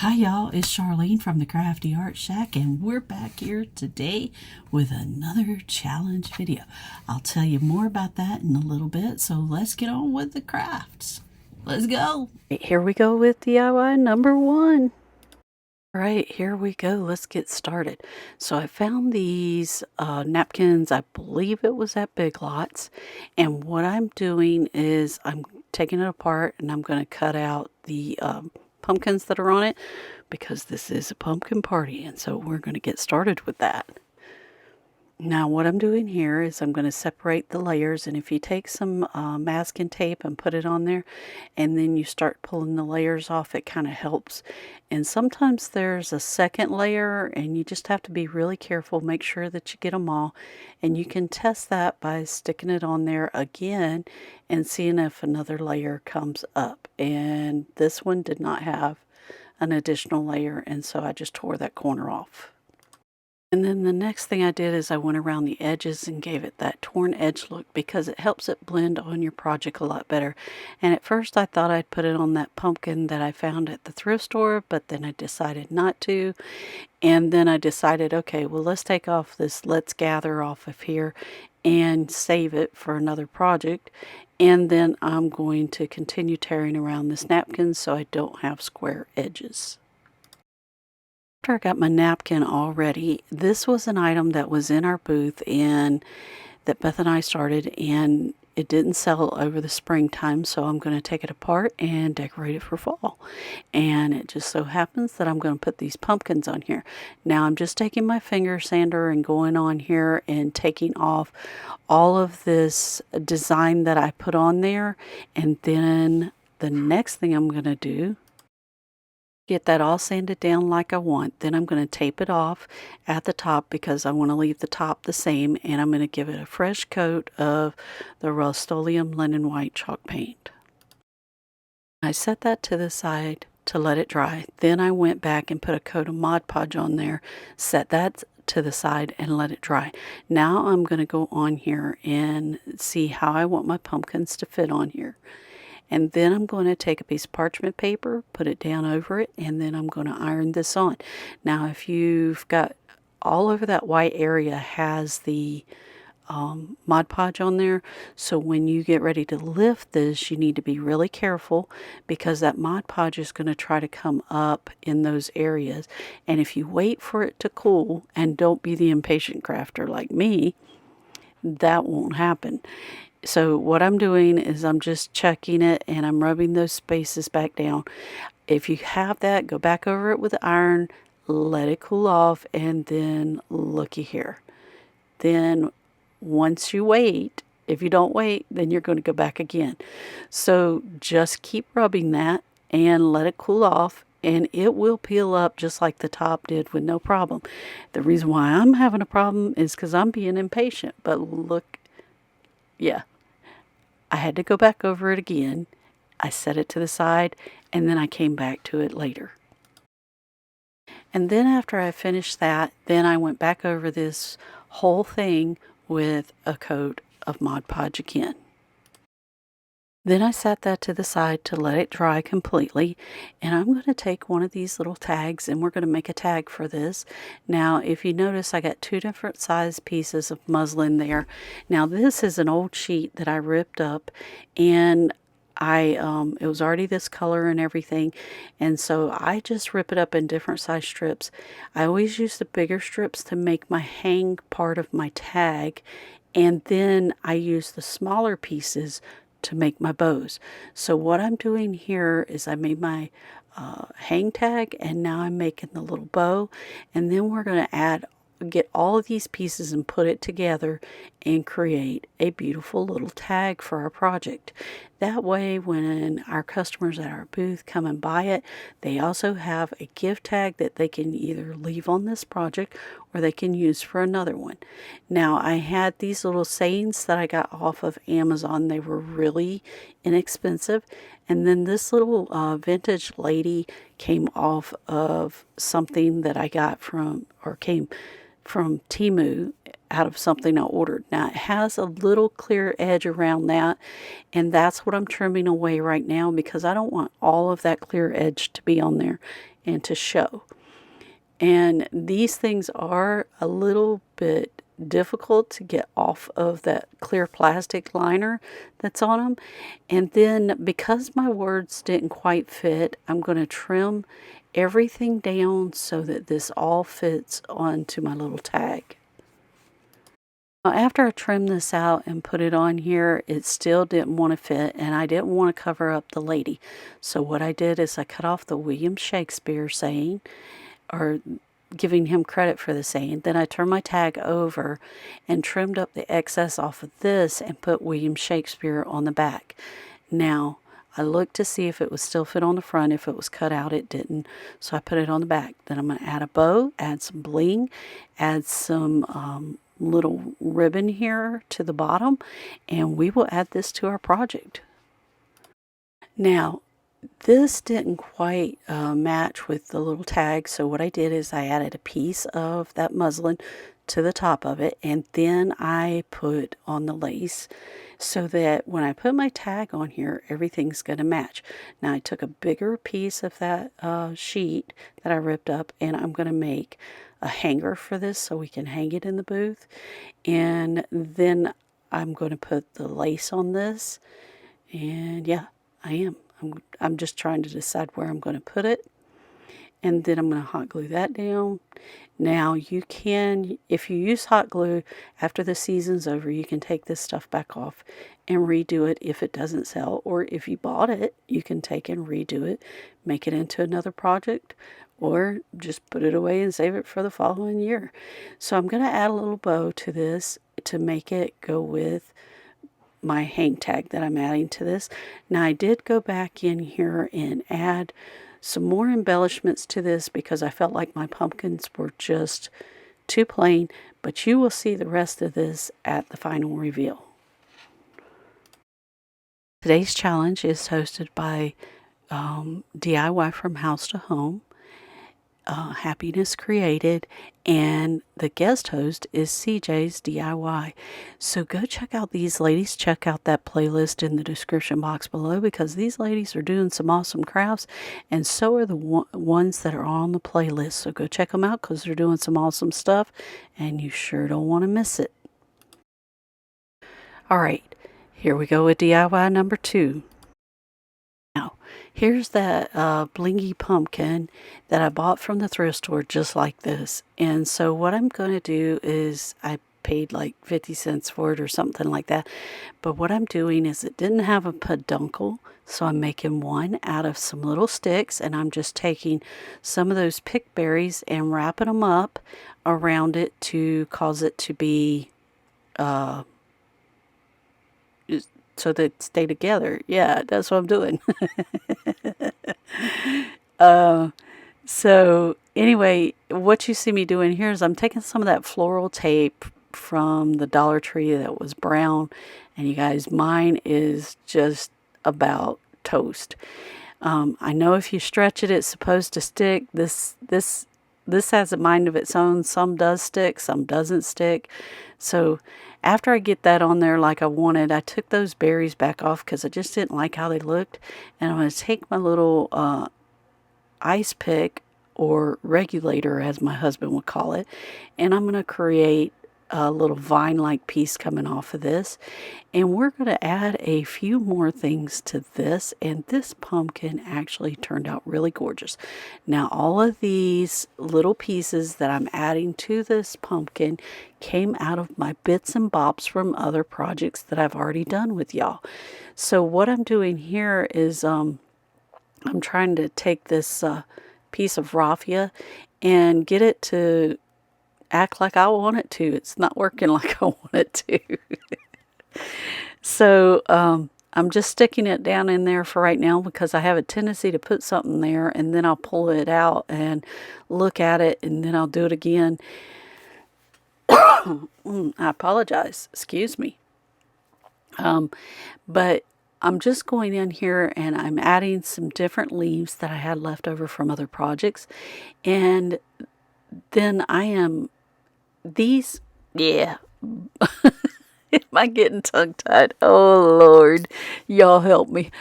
Hi y'all, it's Charlene from the Crafty Art Shack, and we're back here today with another challenge video. I'll tell you more about that in a little bit, so let's get on with the crafts. Let's go. Here we go with DIY number 1. All right, here we go. Let's get started. So I found these napkins, I believe it was at Big Lots, and what I'm doing is I'm taking it apart and I'm going to cut out the pumpkins that are on it, because this is a pumpkin party, and so we're going to get started with that. Now what I'm doing here is I'm going to separate the layers, and if you take some masking tape and put it on there and then you start pulling the layers off, it kind of helps. And sometimes there's a second layer and you just have to be really careful, make sure that you get them all, and you can test that by sticking it on there again and seeing if another layer comes up. And this one did not have an additional layer, and so I just tore that corner off. And then the next thing I did is I went around the edges and gave it that torn edge look, because it helps it blend on your project a lot better. And at first I thought I'd put it on that pumpkin that I found at the thrift store, but then I decided not to. And then I decided, okay, well, let's take off this Let's Gather off of here and save it for another project. And then I'm going to continue tearing around this napkin so I don't have square edges. After I got my napkin all ready, this was an item that was in our booth and that Beth and I started, and it didn't sell over the springtime, so I'm going to take it apart and decorate it for fall. And it just so happens that I'm going to put these pumpkins on here. Now I'm just taking my finger sander and going on here and taking off all of this design that I put on there, and then the next thing I'm going to do, get that all sanded down like I want. Then I'm going to tape it off at the top because I want to leave the top the same, and I'm going to give it a fresh coat of the Rust-Oleum Linen White chalk paint. I set that to the side to let it dry. Then I went back and put a coat of Mod Podge on there, set that to the side and let it dry. Now I'm going to go on here and see how I want my pumpkins to fit on here. And then I'm going to take a piece of parchment paper, put it down over it, and then I'm going to iron this on. Now, if you've got all over that white area has the Mod Podge on there, so when you get ready to lift this, you need to be really careful, because that Mod Podge is going to try to come up in those areas. And if you wait for it to cool and don't be the impatient crafter like me, that won't happen. So what I'm doing is I'm just checking it and I'm rubbing those spaces back down. If you have that, go back over it with the iron, let it cool off, and then looky here. Then once you wait, if you don't wait, then you're going to go back again. So just keep rubbing that and let it cool off, and it will peel up just like the top did with no problem. The reason why I'm having a problem is because I'm being impatient. But look, yeah. I had to go back over it again. I set it to the side, and then I came back to it later. And then after I finished that, then I went back over this whole thing with a coat of Mod Podge again. Then I set that to the side to let it dry completely, and I'm going to take one of these little tags and we're going to make a tag for this. Now, if you notice, I got 2 different size pieces of muslin there. Now, this is an old sheet that I ripped up, and it was already this color and everything, and so I just rip it up in different size strips. I always use the bigger strips to make my hang part of my tag, and then I use the smaller pieces to make my bows. So what I'm doing here is I made my hang tag, and now I'm making the little bow, and then we're going to get all of these pieces and put it together and create a beautiful little tag for our project. That way, when our customers at our booth come and buy it, they also have a gift tag that they can either leave on this project or they can use for another one. Now, I had these little sayings that I got off of Amazon. They were really inexpensive. And then this little vintage lady came off of something that I got from Temu, out of something I ordered. Now it has a little clear edge around that, and that's what I'm trimming away right now, because I don't want all of that clear edge to be on there. and to show. And these things are a little bit difficult to get off of that clear plastic liner that's on them. And then because my words didn't quite fit, I'm going to trim everything down so that this all fits onto my little tag. After I trimmed this out and put it on here, it still didn't want to fit, and I didn't want to cover up the lady. So what I did is I cut off the William Shakespeare saying, or giving him credit for the saying. Then I turned my tag over and trimmed up the excess off of this and put William Shakespeare on the back. Now, I looked to see if it would still fit on the front. If it was cut out, it didn't. So I put it on the back. Then I'm going to add a bow, add some bling, add some little ribbon here to the bottom, and we will add this to our project. Now, this didn't quite match with the little tag, so what I did is I added a piece of that muslin to the top of it, and then I put on the lace so that when I put my tag on here, everything's going to match. Now I took a bigger piece of that sheet that I ripped up, and I'm going to make a hanger for this so we can hang it in the booth. And then I'm going to put the lace on this, and yeah, I'm just trying to decide where I'm going to put it. And then I'm going to hot glue that down. Now you can, if you use hot glue after the season's over, you can take this stuff back off and redo it if it doesn't sell. Or if you bought it, you can take and redo it, make it into another project, or just put it away and save it for the following year. So I'm going to add a little bow to this to make it go with my hang tag that I'm adding to this. Now I did go back in here and add some more embellishments to this because I felt like my pumpkins were just too plain, but you will see the rest of this at the final reveal. Today's challenge is hosted by DIY from House to Home, Happiness Created, and the guest host is CJ's DIY. So go check out these ladies. Check out that playlist in the description box below because these ladies are doing some awesome crafts, and so are the ones that are on the playlist. So go check them out because they're doing some awesome stuff, and you sure don't want to miss it. All right, here we go with DIY number 2. Now, here's that blingy pumpkin that I bought from the thrift store just like this. And so what I'm going to do is I paid like 50 cents for it or something like that. But what I'm doing is it didn't have a peduncle, so I'm making one out of some little sticks, and I'm just taking some of those pick berries and wrapping them up around it to cause it to be so they stay together. Yeah, that's what I'm doing. So anyway, what you see me doing here is I'm taking some of that floral tape from the Dollar Tree that was brown, and you guys, mine is just about toast. I know if you stretch it, it's supposed to stick. This has a mind of its own. Some does stick, some doesn't stick. So after I get that on there like I wanted, I took those berries back off because I just didn't like how they looked. And I'm going to take my little ice pick, or regulator as my husband would call it, and I'm going to create a little vine-like piece coming off of this. And we're going to add a few more things to this, and this pumpkin actually turned out really gorgeous. Now all of these little pieces that I'm adding to this pumpkin came out of my bits and bobs from other projects that I've already done with y'all. So what I'm doing here is I'm trying to take this piece of raffia and get it to act like I want it to. It's not working like I want it to. So I'm just sticking it down in there for right now because I have a tendency to put something there and then I'll pull it out and look at it and then I'll do it again. I apologize. Excuse me. But I'm just going in here and I'm adding some different leaves that I had left over from other projects. And then I am yeah. Am I getting tongue-tied? Oh, Lord. Y'all help me.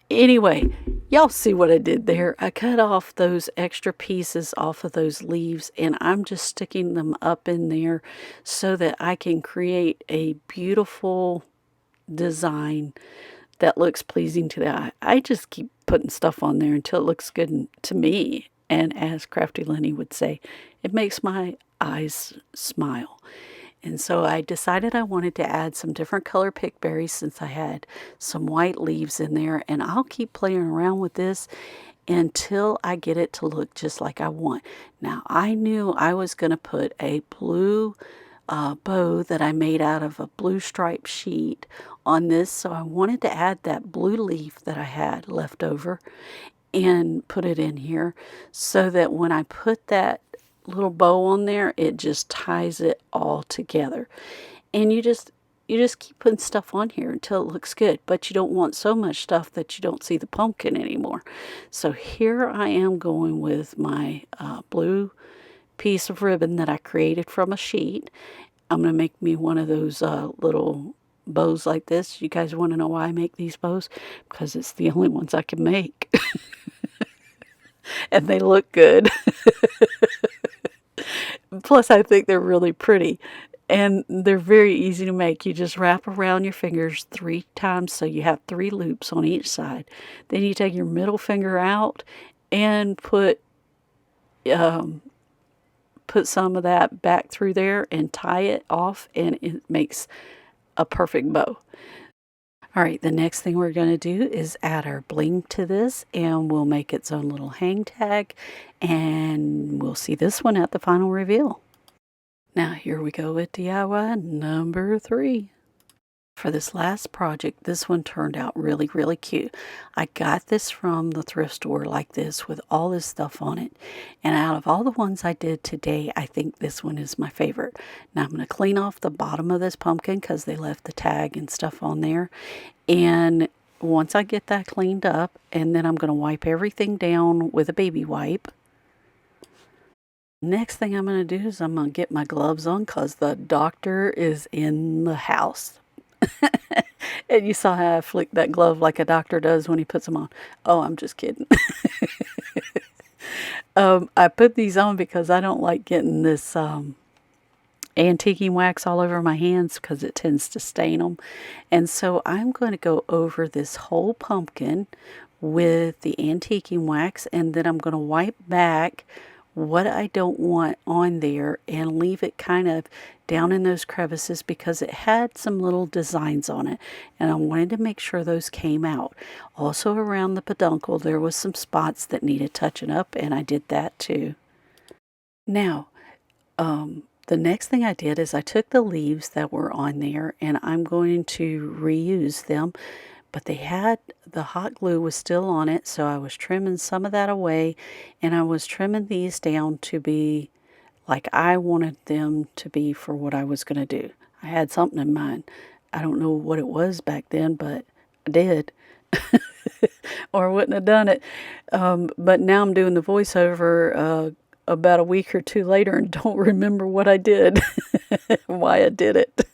Anyway, y'all see what I did there. I cut off those extra pieces off of those leaves, and I'm just sticking them up in there so that I can create a beautiful design that looks pleasing to the eye. I just keep putting stuff on there until it looks good to me. And as Crafty Lenny would say, it makes my eyes smile. And so I decided I wanted to add some different color pickberries since I had some white leaves in there. And I'll keep playing around with this until I get it to look just like I want. Now, I knew I was going to put a blue bow that I made out of a blue striped sheet on this. So I wanted to add that blue leaf that I had left over and put it in here so that when I put that little bow on there, it just ties it all together. And you just keep putting stuff on here until it looks good, but you don't want so much stuff that you don't see the pumpkin anymore. So here I am going with my blue piece of ribbon that I created from a sheet. I'm going to make me one of those little bows like this. You guys want to know why I make these bows? Because it's the only ones I can make. And they look good. Plus, I think they're really pretty. And they're very easy to make. You just wrap around your fingers 3 times so you have 3 loops on each side. Then you take your middle finger out and put some of that back through there and tie it off, and it makes a perfect bow. All right, the next thing we're going to do is add our bling to this, and we'll make its own little hang tag, and we'll see this one at the final reveal. Now here we go with DIY number 3. For this last project, this one turned out really, really cute. I got this from the thrift store like this with all this stuff on it. And out of all the ones I did today, I think this one is my favorite. Now I'm going to clean off the bottom of this pumpkin because they left the tag and stuff on there. And once I get that cleaned up, and then I'm going to wipe everything down with a baby wipe. Next thing I'm going to do is I'm going to get my gloves on because the doctor is in the house. And you saw how I flicked that glove like a doctor does when he puts them on. Oh, I'm just kidding. I put these on because I don't like getting this antiquing wax all over my hands because it tends to stain them. And so I'm going to go over this whole pumpkin with the antiquing wax, and then I'm going to wipe back what I don't want on there and leave it kind of down in those crevices because it had some little designs on it, and I wanted to make sure those came out. Also around the peduncle there was some spots that needed touching up, and I did that too. Now the next thing I did is I took the leaves that were on there and I'm going to reuse them, but they had the hot glue was still on it, so I was trimming some of that away, and I was trimming these down to be like I wanted them to be for what I was going to do. I had something in mind. I don't know what it was back then, but I did. Or I wouldn't have done it. But now I'm doing the voiceover about a week or 2 later and don't remember what I did, why I did it.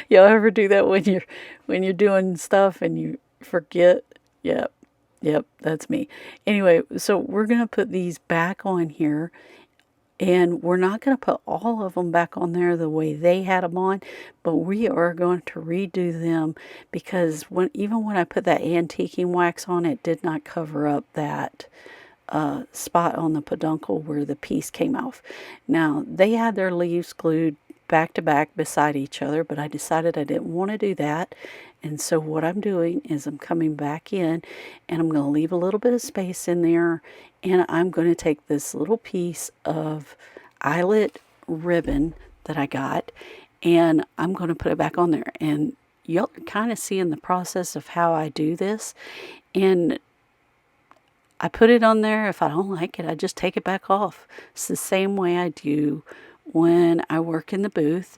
Y'all ever do that when you're doing stuff and you forget? Yep, that's me. Anyway, so we're going to put these back on here, and we're not going to put all of them back on there the way they had them on, but we are going to redo them because even when I put that antiquing wax on, it did not cover up that spot on the peduncle where the piece came off. Now, they had their leaves glued back to back beside each other, but I decided I didn't want to do that. And so what I'm doing is I'm coming back in and I'm going to leave a little bit of space in there, and I'm going to take this little piece of eyelet ribbon that I got and I'm going to put it back on there. And you'll kind of see in the process of how I do this. And I put it on there. If I don't like it, I just take it back off. It's the same way I do when I work in the booth.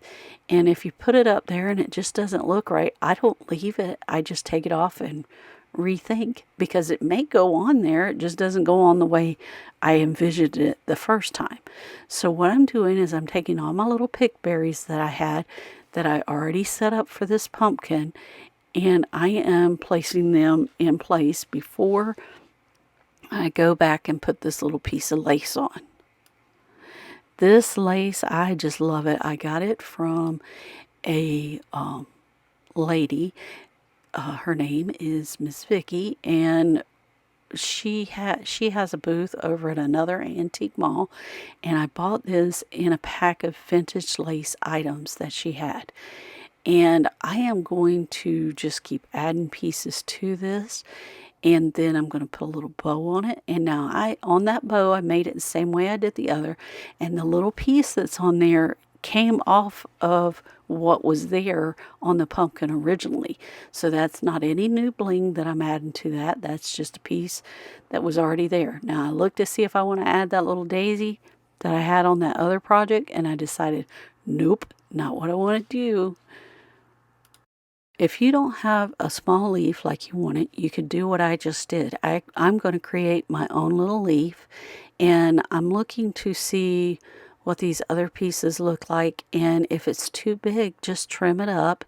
And if you put it up there and it just doesn't look right, I don't leave it. I just take it off and rethink, because it may go on there. It just doesn't go on the way I envisioned it the first time. So what I'm doing is I'm taking all my little pickberries that I had that I already set up for this pumpkin, and I am placing them in place before I go back and put this little piece of lace on. This lace, I just love it. I got it from a lady. Her name is Miss Vicky, and she has a booth over at another antique mall, and I bought this in a pack of vintage lace items that she had. And I am going to just keep adding pieces to this, and then I'm going to put a little bow on it. And now on that bow, I made it the same way I did the other, and the little piece that's on there came off of what was there on the pumpkin originally. So that's not any new bling that I'm adding to that. That's just a piece that was already there. Now I looked to see if I want to add that little daisy that I had on that other project, and I decided, nope, not what I want to do. If you don't have a small leaf like you want it, you could do what I just did. I'm going to create my own little leaf, and I'm looking to see what these other pieces look like, and if it's too big, just trim it up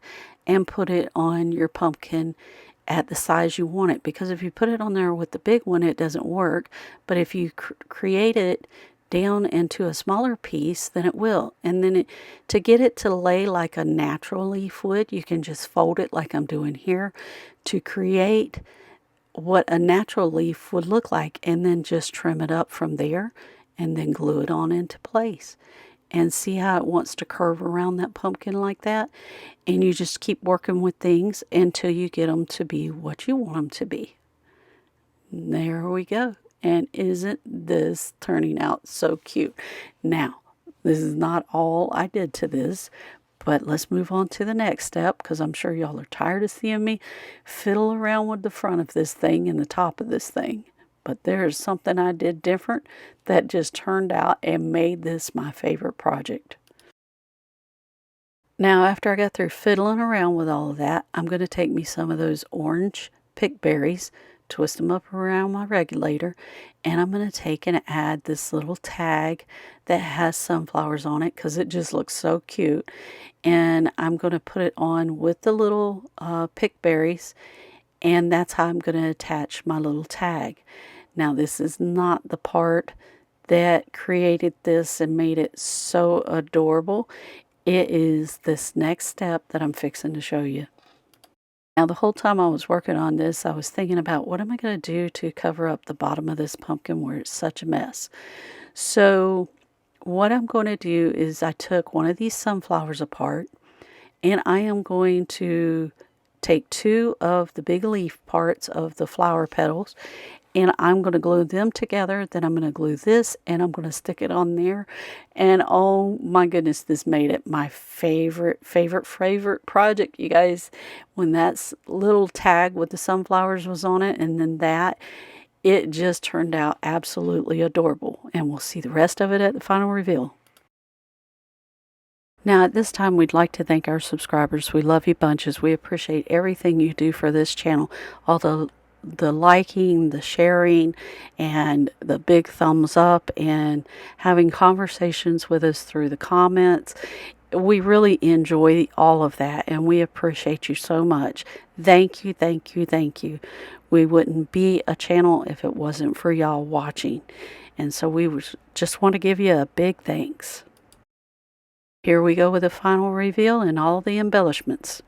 and put it on your pumpkin at the size you want it, because if you put it on there with the big one, it doesn't work. But if you create it down into a smaller piece, then it will. And then to get it to lay like a natural leaf would, you can just fold it like I'm doing here to create what a natural leaf would look like, and then just trim it up from there and then glue it on into place. And see how it wants to curve around that pumpkin like that? And you just keep working with things until you get them to be what you want them to be. There we go. And isn't this turning out so cute? Now, this is not all I did to this, but let's move on to the next step, because I'm sure y'all are tired of seeing me fiddle around with the front of this thing and the top of this thing. But there's something I did different that just turned out and made this my favorite project. Now, after I got through fiddling around with all of that, I'm going to take me some of those orange pick berries, twist them up around my regulator, and I'm going to take and add this little tag that has sunflowers on it, because it just looks so cute. And I'm going to put it on with the little pick berries, and that's how I'm going to attach my little tag. Now, this is not the part that created this and made it so adorable. It is this next step that I'm fixing to show you. Now, the whole time I was working on this, I was thinking about what am I going to do to cover up the bottom of this pumpkin where it's such a mess. So what I'm going to do is I took one of these sunflowers apart, and I am going to take two of the big leaf parts of the flower petals, and I'm going to glue them together. Then I'm going to glue this, and I'm going to stick it on there. And oh my goodness, this made it my favorite project, you guys. When that little tag with the sunflowers was on it, and then it just turned out absolutely adorable. And we'll see the rest of it at the final reveal. Now, at this time, we'd like to thank our subscribers. We love you bunches. We appreciate everything you do for this channel. Although the liking, the sharing, and the big thumbs up, and having conversations with us through the comments. We really enjoy all of that, and we appreciate you so much. Thank you, thank you, thank you. We wouldn't be a channel if it wasn't for y'all watching. And so we just want to give you a big thanks. Here we go with the final reveal and all the embellishments.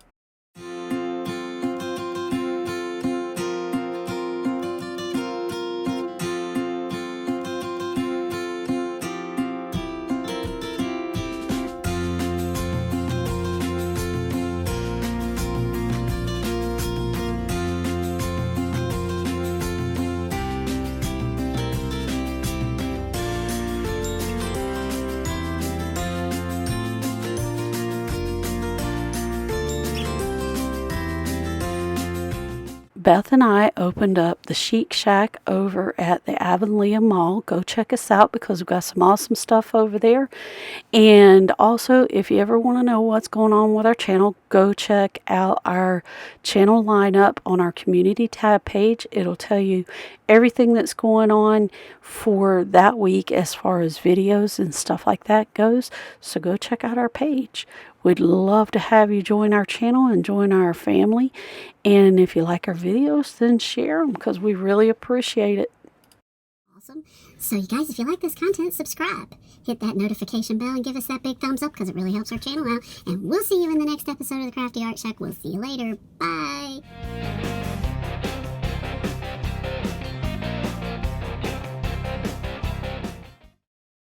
Beth and I opened up the Chic Shack over at the Avonlea Mall. Go check us out, because we've got some awesome stuff over there. And also, if you ever want to know what's going on with our channel, go check out our channel lineup on our community tab page. It'll tell you everything that's going on for that week as far as videos and stuff like that goes. So go check out our page. We'd love to have you join our channel and join our family. And if you like our videos, then share them because we really appreciate it. Awesome. So you guys, if you like this content, subscribe. Hit that notification bell and give us that big thumbs up because it really helps our channel out. And we'll see you in the next episode of the Crafty Art Shack. We'll see you later. Bye.